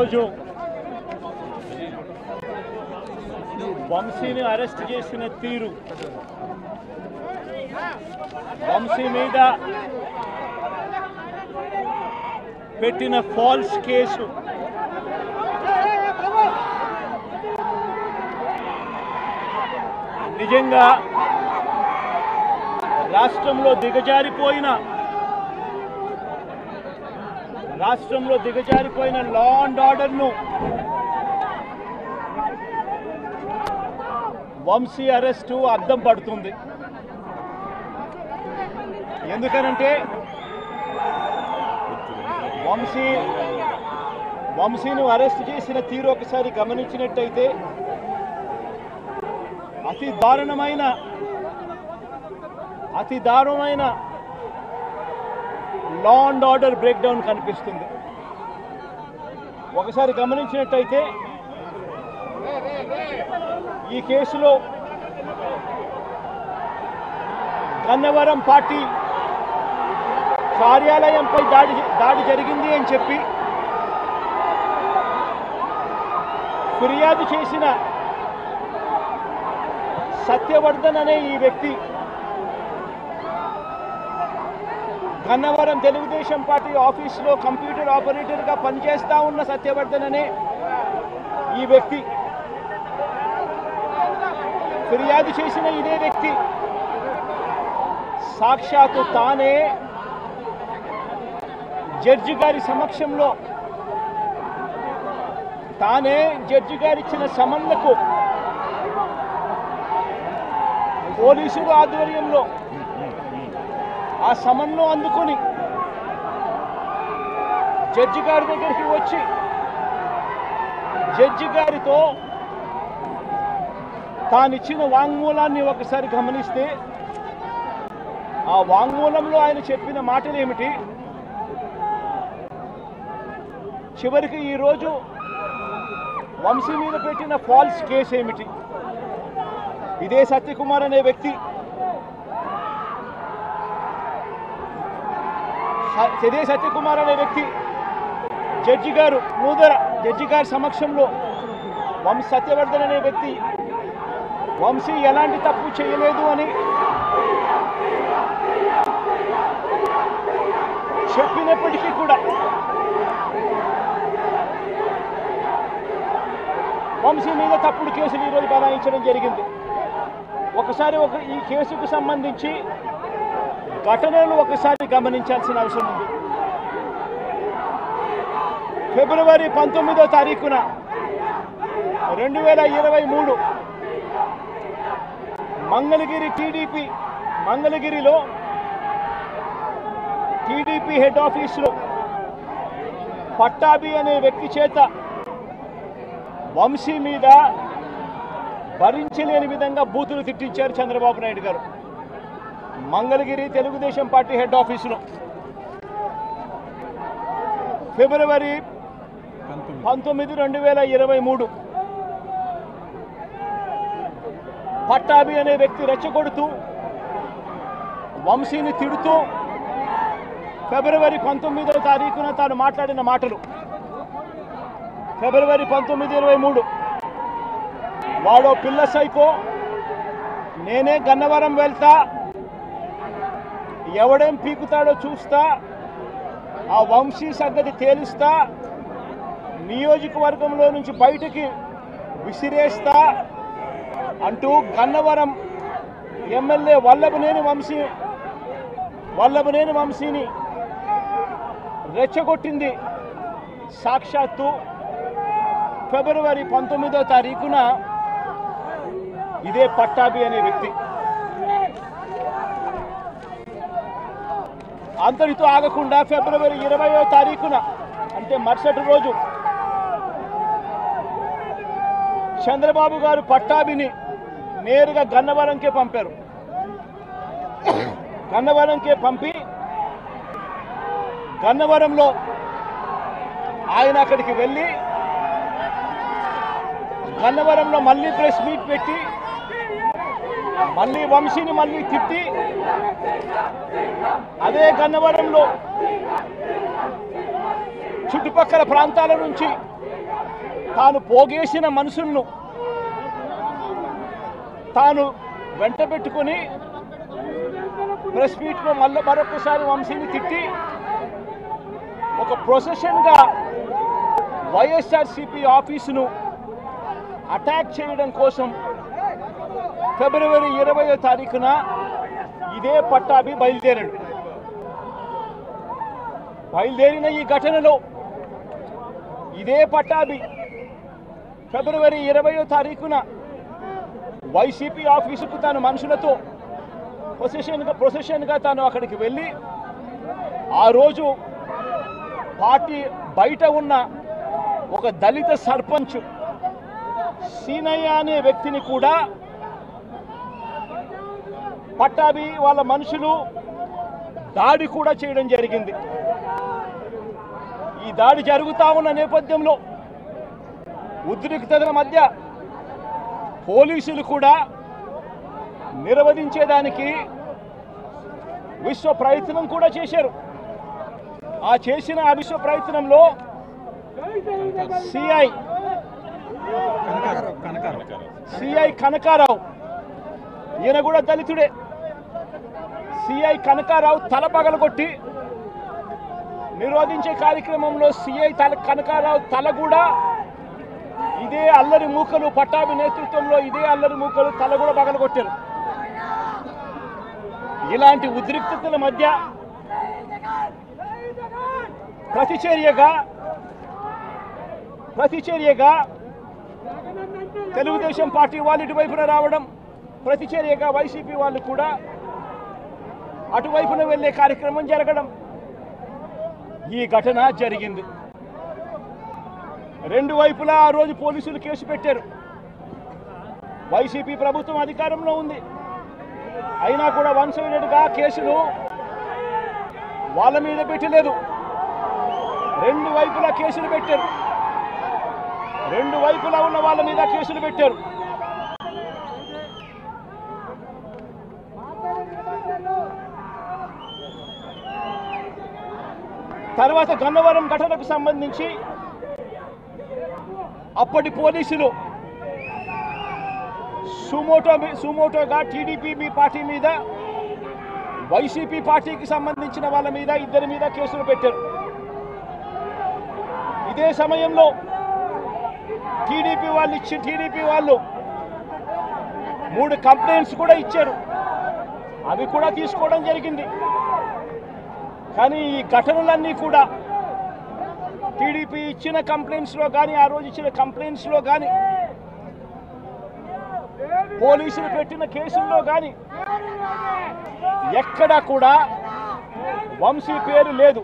ఈరోజు వంశీని అరెస్ట్ చేసిన తీరు, వంశీ మీద పెట్టిన ఫాల్స్ కేసు నిజంగా రాష్ట్రంలో దిగజారిపోయిన లా అండ్ ఆర్డర్ను వంశీ అరెస్టు అద్దం పడుతుంది. ఎందుకనంటే వంశీను అరెస్ట్ చేసిన తీరు ఒకసారి గమనించినట్టయితే అతి దారుణమైన law and order break down కనిపిస్తుంది. ఒకసారి గమనించినట్టయితే ఈ కేసులో గన్నవరం పార్టీ కార్యాలయంపై దాడి జరిగింది అని చెప్పి ఫిర్యాదు చేసిన సత్యవర్ధన్ అనే ఈ వ్యక్తి, గన్నవరం తెలుగుదేశం పార్టీ ఆఫీసులో కంప్యూటర్ ఆపరేటర్గా పనిచేస్తా ఉన్న సత్యవర్ధన్ అనే ఈ వ్యక్తి, ఫిర్యాదు చేసిన ఇదే వ్యక్తి సాక్షాత్తు తానే జడ్జి గారి సమక్షంలో జడ్జి గారు ఇచ్చిన సమన్లకు పోలీసుల ఆధ్వర్యంలో ఆ సమన్ను అందుకొని జడ్జి గారి దగ్గరికి వచ్చి జడ్జి గారితో తానిచ్చిన వాంగ్మూలాన్ని ఒకసారి గమనిస్తే ఆ వాంగ్మూలంలో ఆయన చెప్పిన మాటలు ఏమిటి, చివరికి ఈరోజు వంశీ మీద పెట్టిన ఫాల్స్ కేసు ఏమిటి, ఇదే సత్యకుమార్ అనే వ్యక్తి జడ్జి గారు జడ్జి గారి సమక్షంలో సత్యవర్ధన్ అనే వ్యక్తి వంశీ ఎలాంటి తప్పు చేయలేదు అని చెప్పినప్పటికీ కూడా వంశీ మీద తప్పుడు కేసులు ఈరోజు బనాయించడం జరిగింది. ఒకసారి ఈ కేసుకు సంబంధించి ఘటనలు ఒకసారి గమనించాల్సిన అవసరం ఉంది. ఫిబ్రవరి 19వ తారీఖున 2023 మంగళగిరిలో టీడీపీ హెడ్ ఆఫీసులో పట్టాభి అనే వ్యక్తి చేత వంశీ మీద భరించలేని విధంగా బూతులు తిట్టించారు చంద్రబాబు నాయుడు గారు. మంగళగిరి తెలుగుదేశం పార్టీ హెడ్ ఆఫీసులో ఫిబ్రవరి 19, 2023 పట్టాభి అనే వ్యక్తి రెచ్చగొడుతూ వంశీని తిడుతూ ఫిబ్రవరి 19వ తారీఖున తాను మాట్లాడిన మాటలు, ఫిబ్రవరి 19, 23 వాడో పిల్ల సైకో, నేనే గన్నవరం వెళ్తా, ఎవడేం పీకుతాడో చూస్తా, ఆ వంశీ సంగతి తేలుస్తా, నియోజకవర్గంలో నుంచి బయటికి విసిరేస్తా అంటూ గన్నవరం ఎమ్మెల్యే వల్లభనేని వంశీని రెచ్చగొట్టింది సాక్షాత్తు ఫిబ్రవరి 19వ తారీఖున ఇదే పట్టాభి అనే వ్యక్తి. అంతటితో ఆగకుండా ఫిబ్రవరి 20వ తారీఖున అంటే మరుసటి రోజు చంద్రబాబు గారు పట్టాభిని నేరుగా గన్నవరంకే పంపారు. గన్నవరంకే పంపి గన్నవరంలో ఆయన అక్కడికి వెళ్ళి గన్నవరంలో మళ్ళీ ప్రెస్ మీట్ పెట్టి మళ్ళీ వంశీని మళ్ళీ తిట్టి అదే గన్నవరంలో చుట్టుపక్కల ప్రాంతాల నుంచి తాను పోగేసిన మనుషులను తాను వెంట పెట్టుకుని ప్రెస్ మీట్లో మరొకసారి వంశీని తిట్టి ఒక ప్రొసెషన్గా వైఎస్ఆర్సీపీ ఆఫీసును అటాక్ చేయడం కోసం ఫిబ్రవరి 20వ తారీఖున ఇదే పట్టాభి బయలుదేరిన ఈ ఘటనలో ఇదే పట్టాభి ఫిబ్రవరి 20వ తారీఖున వైసీపీ ఆఫీసుకు తన మనుషులతో ప్రొసెషన్గా తాను అక్కడికి వెళ్ళి ఆ రోజు పార్టీ బయట ఉన్న ఒక దళిత సర్పంచ్ సీనయ్య అనే వ్యక్తిని కూడా పట్టాభి వాళ్ళ మనుషులు దాడి కూడా చేయడం జరిగింది. ఈ దాడి జరుగుతా ఉన్న నేపథ్యంలో ఉద్రిక్తతల మధ్య పోలీసులు కూడా నిర్వహించేదానికి విశ్వ ప్రయత్నం కూడా చేశారు. ఆ చేసిన విశ్వ ప్రయత్నంలో సిఐ కనకారావు, ఈయన కూడా దళితుడే, సిఐ కనకారావు తల పగలగొట్టి నిరోధించే కార్యక్రమంలో సిఐ కనకారావు తల కూడా ఇదే అల్లరి మూకలు పట్టాభి నేతృత్వంలో ఇదే అల్లరి మూకలు తల కూడా పగలగొట్టారు. ఇలాంటి ఉద్రిక్తతల మధ్య ప్రతిచర్యగా తెలుగుదేశం పార్టీ వాళ్ళు ఇటువైపున రావడం, ప్రతిచర్యగా వైసీపీ వాళ్ళు కూడా అటువైపున వెళ్లే కార్యక్రమం జరగడం, ఈ ఘటన జరిగింది. రెండు వైపులా ఆ రోజు పోలీసులు కేసు పెట్టారు. వైసీపీ ప్రభుత్వం అధికారంలో ఉంది, అయినా కూడా వన్ సైడెడ్గా కేసులు వాళ్ళ మీద పెట్టలేదు. రెండు వైపులా కేసులు పెట్టారు, రెండు వైపులా ఉన్న వాళ్ళ మీద కేసులు పెట్టారు. తర్వాత గన్నవరం ఘటనకు సంబంధించి అప్పటి పోలీసులు సుమోటోగా టీడీపీ పార్టీ మీద, వైసీపీ పార్టీకి సంబంధించిన వాళ్ళ మీద, ఇద్దరి మీద కేసులు పెట్టారు. ఇదే సమయంలో టీడీపీ వాళ్ళు 3 కంప్లైంట్స్ కూడా ఇచ్చారు, అవి కూడా తీసుకోవడం జరిగింది. కానీ ఈ ఘటనలన్నీ కూడా టీడీపీ ఇచ్చిన కంప్లైంట్స్లో కానీ, ఆ రోజు ఇచ్చిన కంప్లైంట్స్లో కానీ, పోలీసులు పెట్టిన కేసుల్లో కానీ ఎక్కడా కూడా వంశీ పేరు లేదు.